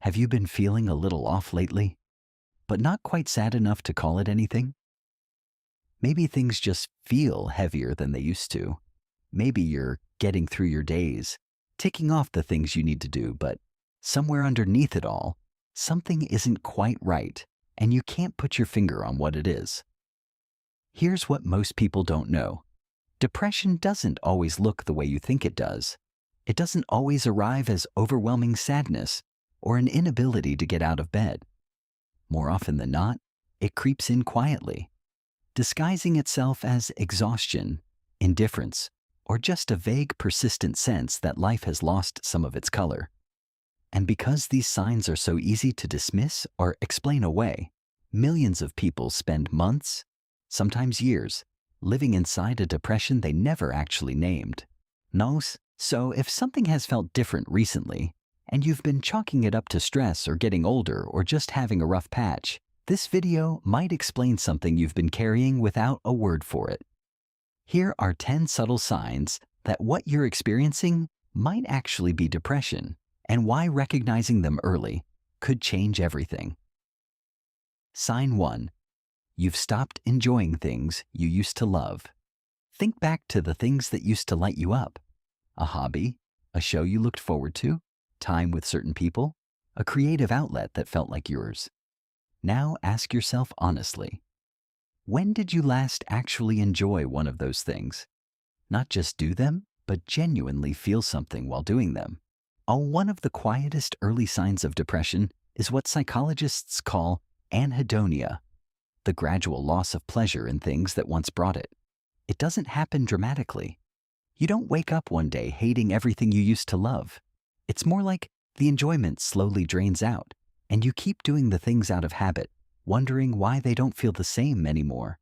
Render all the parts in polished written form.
Have you been feeling a little off lately, but not quite sad enough to call it anything? Maybe things just feel heavier than they used to. Maybe you're getting through your days, ticking off the things you need to do, but somewhere underneath it all, something isn't quite right, and you can't put your finger on what it is. Here's what most people don't know. Depression doesn't always look the way you think it does. It doesn't always arrive as overwhelming sadness or an inability to get out of bed. More often than not, it creeps in quietly, disguising itself as exhaustion, indifference, or just a vague, persistent sense that life has lost some of its color. And because these signs are so easy to dismiss or explain away, millions of people spend months, sometimes years, living inside a depression they never actually named. So if something has felt different recently, and you've been chalking it up to stress or getting older or just having a rough patch, this video might explain something you've been carrying without a word for it. Here are 10 subtle signs that what you're experiencing might actually be depression, and why recognizing them early could change everything. Sign 1. You've stopped enjoying things you used to love. Think back to the things that used to light you up. A hobby, a show you looked forward to, time with certain people, a creative outlet that felt like yours. Now ask yourself honestly, when did you last actually enjoy one of those things? Not just do them, but genuinely feel something while doing them. One of the quietest early signs of depression is what psychologists call anhedonia, the gradual loss of pleasure in things that once brought it. It doesn't happen dramatically. You don't wake up one day hating everything you used to love. It's more like the enjoyment slowly drains out, and you keep doing the things out of habit, wondering why they don't feel the same anymore.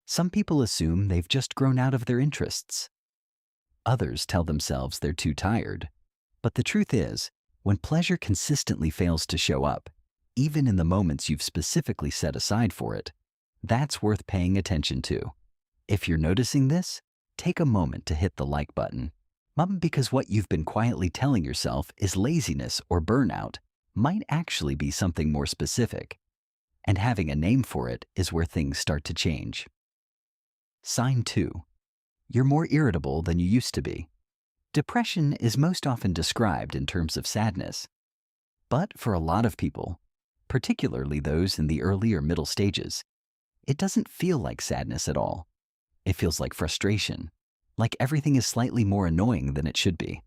Some people assume they've just grown out of their interests. Others tell themselves they're too tired. But the truth is, when pleasure consistently fails to show up, even in the moments you've specifically set aside for it, that's worth paying attention to. If you're noticing this, take a moment to hit the like button. Because what you've been quietly telling yourself is laziness or burnout might actually be something more specific. And having a name for it is where things start to change. Sign 2. You're more irritable than you used to be. Depression is most often described in terms of sadness. But for a lot of people, particularly those in the early or middle stages, it doesn't feel like sadness at all. It feels like frustration, like everything is slightly more annoying than it should be.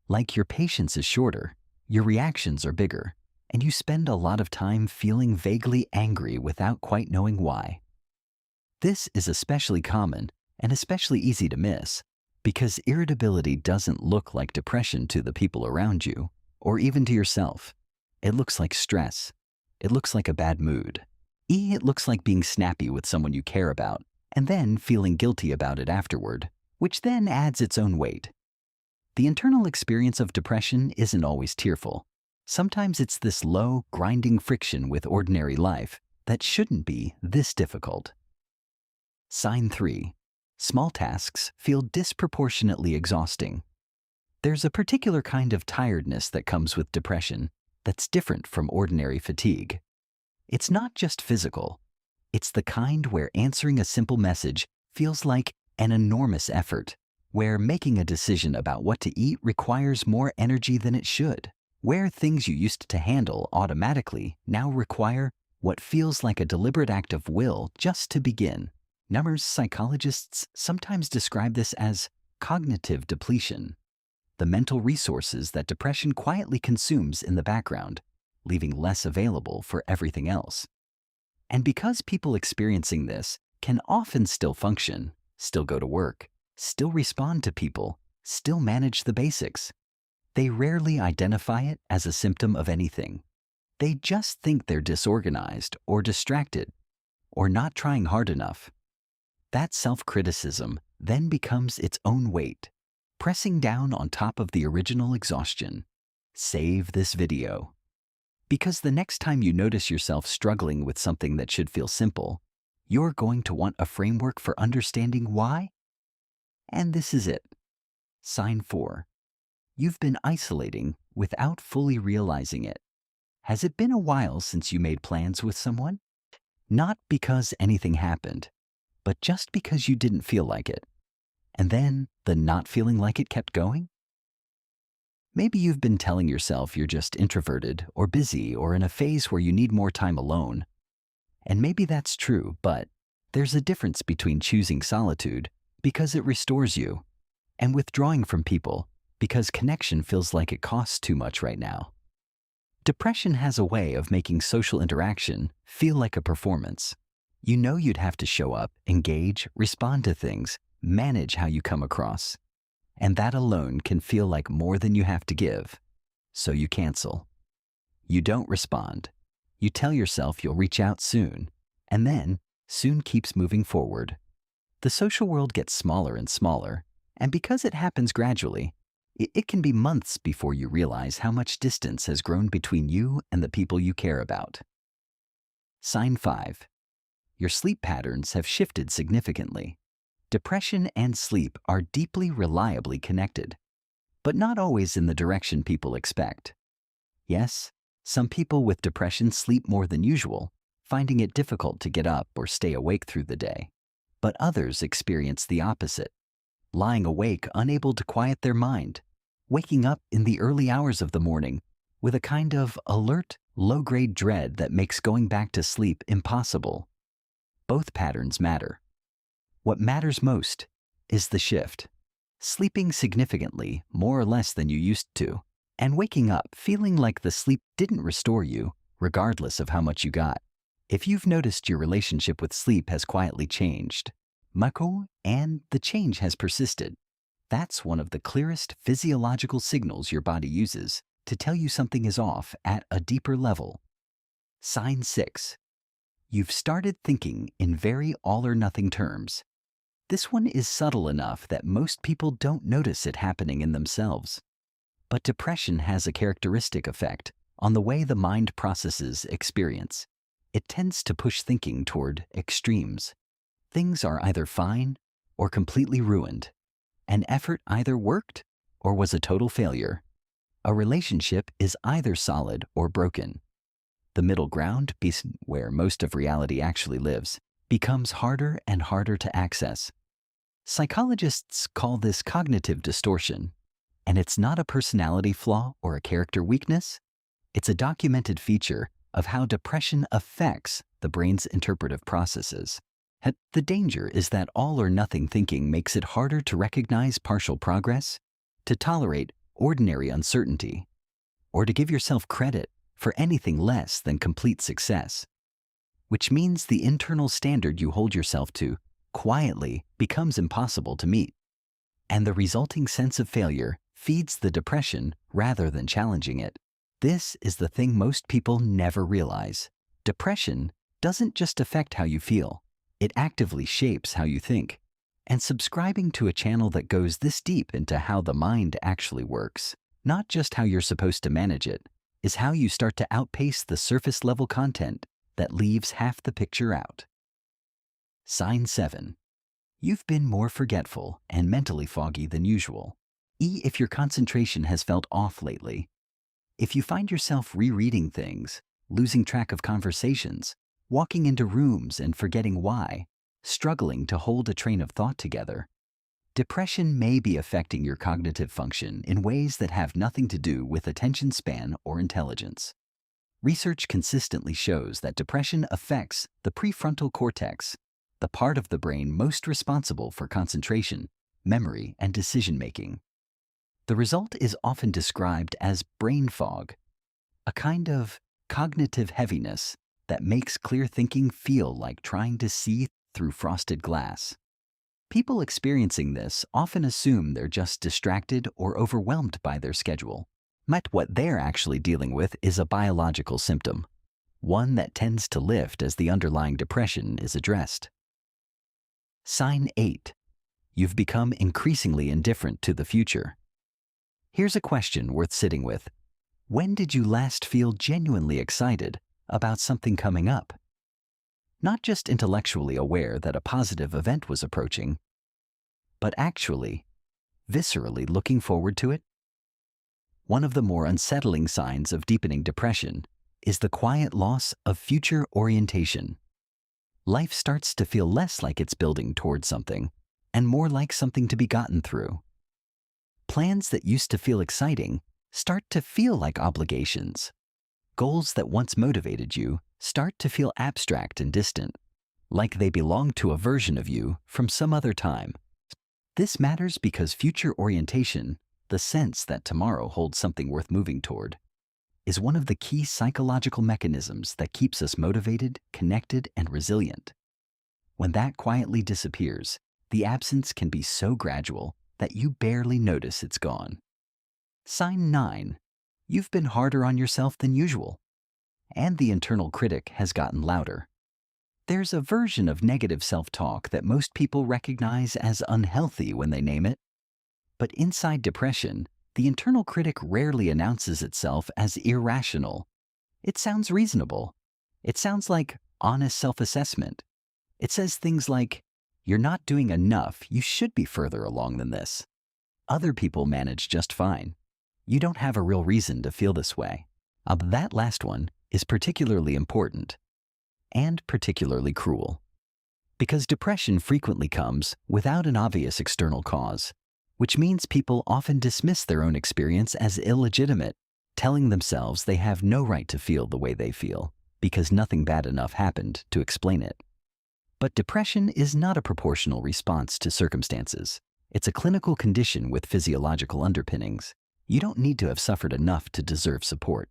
Like your patience is shorter, your reactions are bigger, and you spend a lot of time feeling vaguely angry without quite knowing why. This is especially common and especially easy to miss because irritability doesn't look like depression to the people around you or even to yourself. It looks like stress. It looks like a bad mood. It looks like being snappy with someone you care about and then feeling guilty about it afterward, which then adds its own weight. The internal experience of depression isn't always tearful. Sometimes it's this low, grinding friction with ordinary life that shouldn't be this difficult. Sign 3. Small tasks feel disproportionately exhausting. There's a particular kind of tiredness that comes with depression that's different from ordinary fatigue. It's not just physical. It's the kind where answering a simple message feels like an enormous effort, where making a decision about what to eat requires more energy than it should, where things you used to handle automatically now require what feels like a deliberate act of will just to begin. Psychologists sometimes describe this as cognitive depletion, the mental resources that depression quietly consumes in the background, leaving less available for everything else. And because people experiencing this can often still function, still go to work, still respond to people, still manage the basics, they rarely identify it as a symptom of anything. They just think they're disorganized or distracted or not trying hard enough. That self-criticism then becomes its own weight, pressing down on top of the original exhaustion. Save this video. Because the next time you notice yourself struggling with something that should feel simple, you're going to want a framework for understanding why. And this is it. Sign 4. You've been isolating without fully realizing it. Has it been a while since you made plans with someone? Not because anything happened, but just because you didn't feel like it. And then the not feeling like it kept going? Maybe you've been telling yourself you're just introverted or busy or in a phase where you need more time alone. And maybe that's true, but there's a difference between choosing solitude because it restores you and withdrawing from people because connection feels like it costs too much right now. Depression has a way of making social interaction feel like a performance. You know you'd have to show up, engage, respond to things, manage how you come across. And that alone can feel like more than you have to give. So you cancel. You don't respond. You tell yourself you'll reach out soon, and then soon keeps moving forward. The social world gets smaller and smaller, and because it happens gradually, it can be months before you realize how much distance has grown between you and the people you care about. Sign 5. Your sleep patterns have shifted significantly. Depression and sleep are deeply reliably connected, but not always in the direction people expect. Yes, some people with depression sleep more than usual, finding it difficult to get up or stay awake through the day. But others experience the opposite, lying awake unable to quiet their mind, waking up in the early hours of the morning with a kind of alert, low-grade dread that makes going back to sleep impossible. Both patterns matter. What matters most is the shift. Sleeping significantly more or less than you used to, and waking up feeling like the sleep didn't restore you, regardless of how much you got. If you've noticed your relationship with sleep has quietly changed, Mako, and the change has persisted, that's one of the clearest physiological signals your body uses to tell you something is off at a deeper level. Sign 6. You've started thinking in very all-or-nothing terms. This one is subtle enough that most people don't notice it happening in themselves. But depression has a characteristic effect on the way the mind processes experience. It tends to push thinking toward extremes. Things are either fine or completely ruined. An effort either worked or was a total failure. A relationship is either solid or broken. The middle ground, where most of reality actually lives, becomes harder and harder to access. Psychologists call this cognitive distortion, and it's not a personality flaw or a character weakness. It's a documented feature of how depression affects the brain's interpretive processes. The danger is that all-or-nothing thinking makes it harder to recognize partial progress, to tolerate ordinary uncertainty, or to give yourself credit for anything less than complete success. Which means the internal standard you hold yourself to quietly becomes impossible to meet. And the resulting sense of failure feeds the depression rather than challenging it. This is the thing most people never realize. Depression doesn't just affect how you feel. It actively shapes how you think. And subscribing to a channel that goes this deep into how the mind actually works, not just how you're supposed to manage it, is how you start to outpace the surface-level content that leaves half the picture out. Sign 7. You've been more forgetful and mentally foggy than usual. If your concentration has felt off lately, if you find yourself rereading things, losing track of conversations, walking into rooms and forgetting why, struggling to hold a train of thought together, depression may be affecting your cognitive function in ways that have nothing to do with attention span or intelligence. Research consistently shows that depression affects the prefrontal cortex, the part of the brain most responsible for concentration, memory, and decision-making. The result is often described as brain fog, a kind of cognitive heaviness that makes clear thinking feel like trying to see through frosted glass. People experiencing this often assume they're just distracted or overwhelmed by their schedule. But what they're actually dealing with is a biological symptom, one that tends to lift as the underlying depression is addressed. Sign 8. You've become increasingly indifferent to the future. Here's a question worth sitting with. When did you last feel genuinely excited about something coming up? Not just intellectually aware that a positive event was approaching, but actually, viscerally looking forward to it? One of the more unsettling signs of deepening depression is the quiet loss of future orientation. Life starts to feel less like it's building towards something and more like something to be gotten through. Plans that used to feel exciting start to feel like obligations. Goals that once motivated you start to feel abstract and distant, like they belong to a version of you from some other time. This matters because future orientation, the sense that tomorrow holds something worth moving toward, is one of the key psychological mechanisms that keeps us motivated, connected, and resilient. When that quietly disappears, the absence can be so gradual that you barely notice it's gone. Sign 9. You've been harder on yourself than usual, and the internal critic has gotten louder. There's a version of negative self-talk that most people recognize as unhealthy when they name it. But inside depression, the internal critic rarely announces itself as irrational. It sounds reasonable. It sounds like honest self-assessment. It says things like, "You're not doing enough, you should be further along than this. Other people manage just fine. You don't have a real reason to feel this way." That last one is particularly important and particularly cruel, because depression frequently comes without an obvious external cause, which means people often dismiss their own experience as illegitimate, telling themselves they have no right to feel the way they feel because nothing bad enough happened to explain it. But depression is not a proportional response to circumstances. It's a clinical condition with physiological underpinnings. You don't need to have suffered enough to deserve support.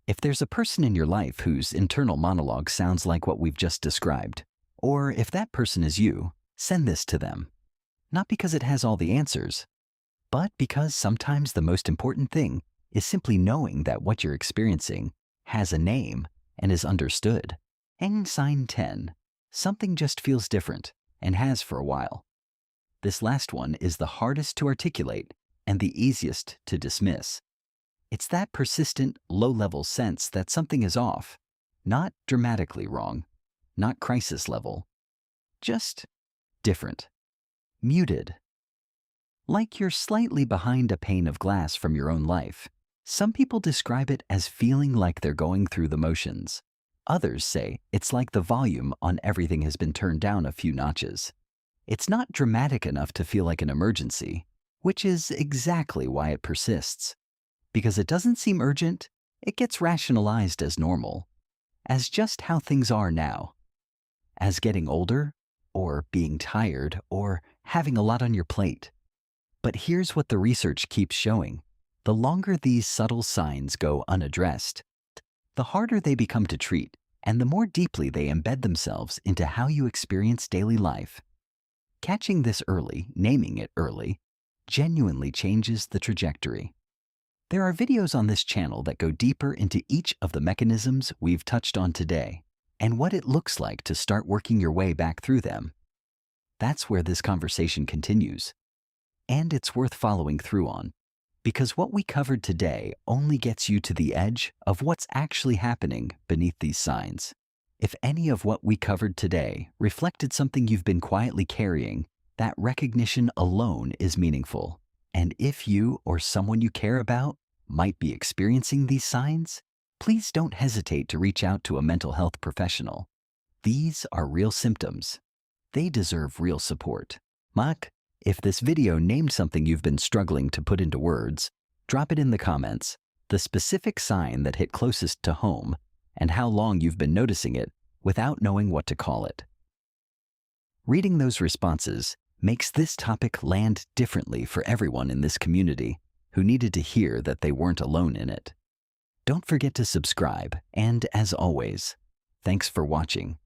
If there's a person in your life whose internal monologue sounds like what we've just described, or if that person is you, send this to them. Not because it has all the answers, but because sometimes the most important thing is simply knowing that what you're experiencing has a name and is understood. Sign 10. Something just feels different and has for a while. This last one is the hardest to articulate and the easiest to dismiss. It's that persistent, low-level sense that something is off, not dramatically wrong, not crisis level, just different, muted. Like you're slightly behind a pane of glass from your own life. Some people describe it as feeling like they're going through the motions. Others say it's like the volume on everything has been turned down a few notches. It's not dramatic enough to feel like an emergency, which is exactly why it persists. Because it doesn't seem urgent, it gets rationalized as normal, as just how things are now, as getting older, or being tired, or having a lot on your plate. But here's what the research keeps showing. The longer these subtle signs go unaddressed, the harder they become to treat, and the more deeply they embed themselves into how you experience daily life. Catching this early, naming it early, genuinely changes the trajectory. There are videos on this channel that go deeper into each of the mechanisms we've touched on today and what it looks like to start working your way back through them. That's where this conversation continues. And it's worth following through on, because what we covered today only gets you to the edge of what's actually happening beneath these signs. If any of what we covered today reflected something you've been quietly carrying, that recognition alone is meaningful. And if you or someone you care about might be experiencing these signs, please don't hesitate to reach out to a mental health professional. These are real symptoms. They deserve real support. Mak, if this video named something you've been struggling to put into words, drop it in the comments, the specific sign that hit closest to home, and how long you've been noticing it without knowing what to call it. Reading those responses makes this topic land differently for everyone in this community who needed to hear that they weren't alone in it. Don't forget to subscribe, and as always, thanks for watching.